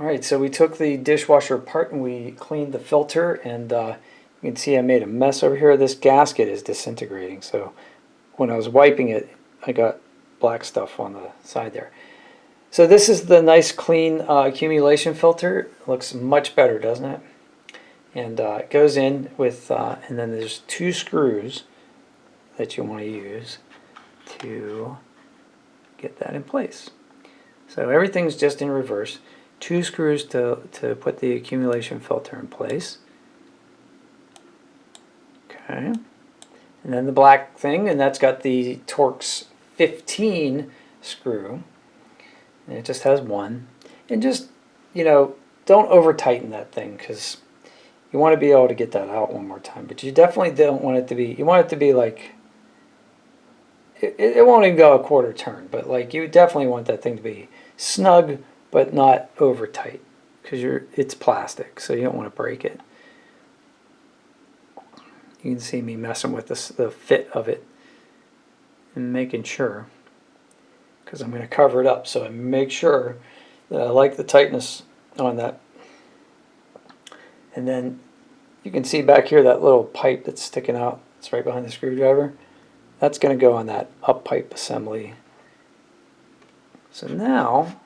Alright, so we took the dishwasher apart and we cleaned the filter, and you can see I made a mess over here. This gasket is disintegrating, so when I was wiping it I got black stuff on the side there. So this is the nice clean accumulation filter. It looks much better, doesn't it? And it goes in with, and then there's 2 screws that you want to use to get that in place. So everything's just in reverse. 2 screws to put the accumulation filter in place. Okay. And then the black thing, and that's got the Torx 15 screw. And it just has 1. And just, you know, don't over tighten that thing, because you want to be able to get that out one more time. But you definitely don't want it to be, you want it to be like, it won't even go a quarter turn, but like you definitely want that thing to be snug but not over tight, because it's plastic, so you don't want to break it. You can see me messing with the fit of it and making sure, because I'm going to cover it up, so I make sure that I like the tightness on that. And then you can see back here that little pipe that's sticking out. It's right behind the screwdriver. That's going to go on that up pipe assembly. So now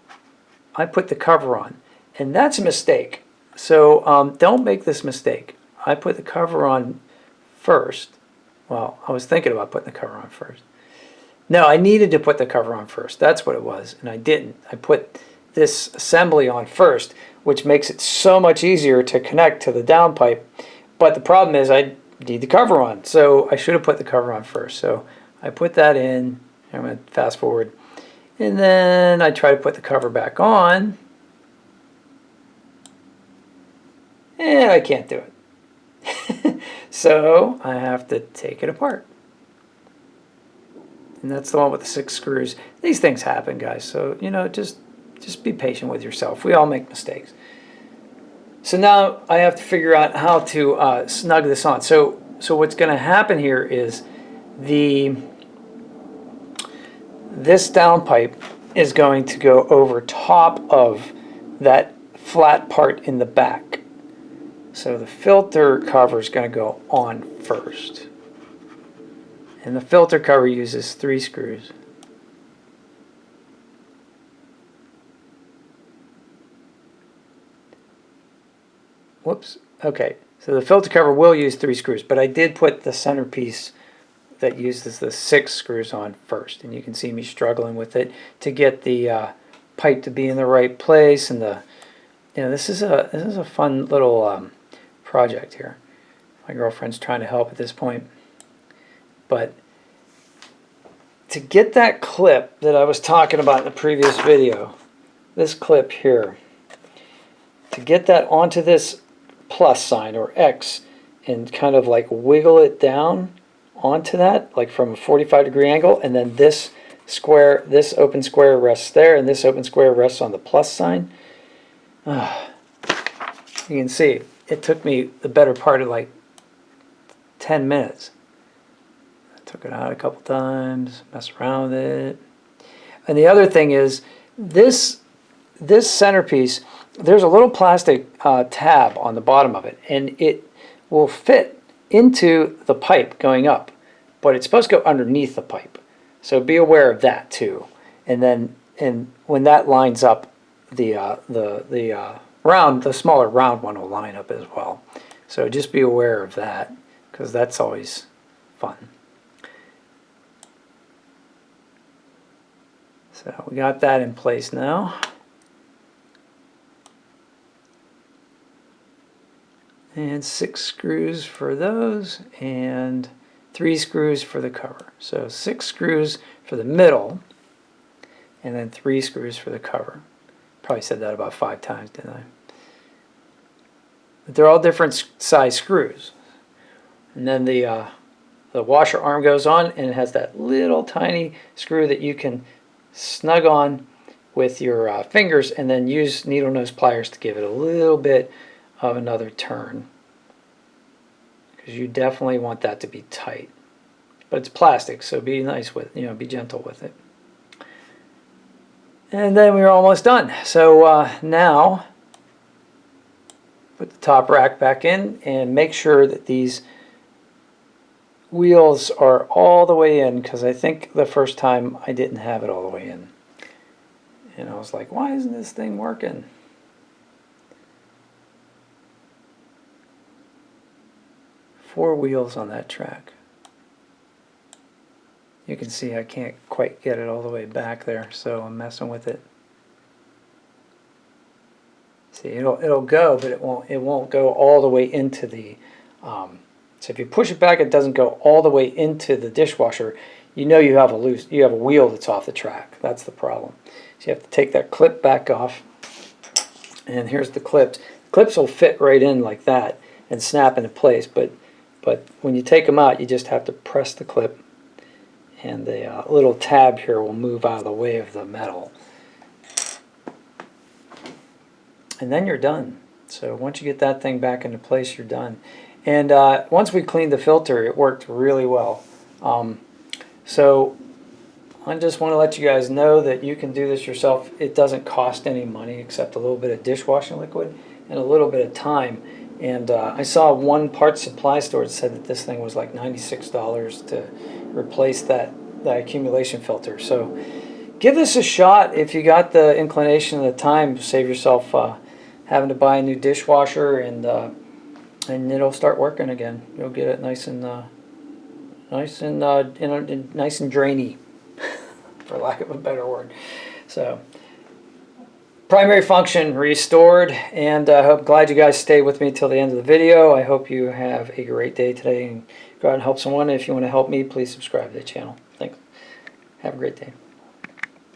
I put the cover on, and that's a mistake. So don't make this mistake. I put the cover on first. Well, I was thinking about putting the cover on first. No, I needed to put the cover on first. That's what it was, and I didn't. I put this assembly on first, which makes it so much easier to connect to the downpipe. But the problem is I need the cover on, so I should have put the cover on first. So I put that in. I'm going to fast forward. And then I try to put the cover back on, and I can't do it. So I have to take it apart. And that's the one with the 6 screws. These things happen, guys, so you know, just be patient with yourself. We all make mistakes. So now I have to figure out how to snug this on. So what's going to happen here is this downpipe is going to go over top of that flat part in the back. So the filter cover is going to go on first. And the filter cover uses 3 screws. Whoops. Okay. So the filter cover will use 3 screws, but I did put the centerpiece that uses the 6 screws on first, and you can see me struggling with it to get the pipe to be in the right place. And this is a fun little project here. My girlfriend's trying to help at this point, but to get that clip that I was talking about in the previous video, this clip here, to get that onto this plus sign or X and kind of like wiggle it down onto that, like from a 45-degree angle, and then this square, this open square rests there, and this open square rests on the plus sign. You can see it took me the better part of like 10 minutes. I took it out a couple times, messed around with it. And the other thing is this centerpiece, there's a little plastic tab on the bottom of it, and it will fit into the pipe going up, but it's supposed to go underneath the pipe, so be aware of that too. And when that lines up, the smaller round one will line up as well. So just be aware of that, because that's always fun. So we got that in place now. And 6 screws for those, and 3 screws for the cover. So 6 screws for the middle, and then 3 screws for the cover. Probably said that about 5 times, didn't I? But they're all different size screws. And then the washer arm goes on, and it has that little tiny screw that you can snug on with your fingers, and then use needle nose pliers to give it a little bit of another turn, because you definitely want that to be tight. But it's plastic, so be nice with, be gentle with it. And then we're almost done. So now Put the top rack back in and make sure that these wheels are all the way in, because I think the first time I didn't have it all the way in. And I was like, why isn't this thing working? Four wheels on that track. You can see I can't quite get it all the way back there, so I'm messing with it. See, it'll go, but it won't go all the way into the. So if you push it back, it doesn't go all the way into the dishwasher. You know you have a wheel that's off the track. That's the problem. So you have to take that clip back off. And here's the clips. Clips will fit right in like that and snap into place. But when you take them out, you just have to press the clip, and the little tab here will move out of the way of the metal. And then you're done. So once you get that thing back into place, you're done. And once we cleaned the filter, it worked really well. So I just want to let you guys know that you can do this yourself. It doesn't cost any money except a little bit of dishwashing liquid and a little bit of time. And I saw one parts supply store that said that this thing was like $96 to replace that accumulation filter. So give this a shot if you got the inclination and the time. Save yourself having to buy a new dishwasher, and it'll start working again. You'll get it nice and drainy, for lack of a better word. So primary function restored, and I'm glad you guys stayed with me till the end of the video. I hope you have a great day today, and go out and help someone. If you want to help me, please subscribe to the channel. Thanks. Have a great day.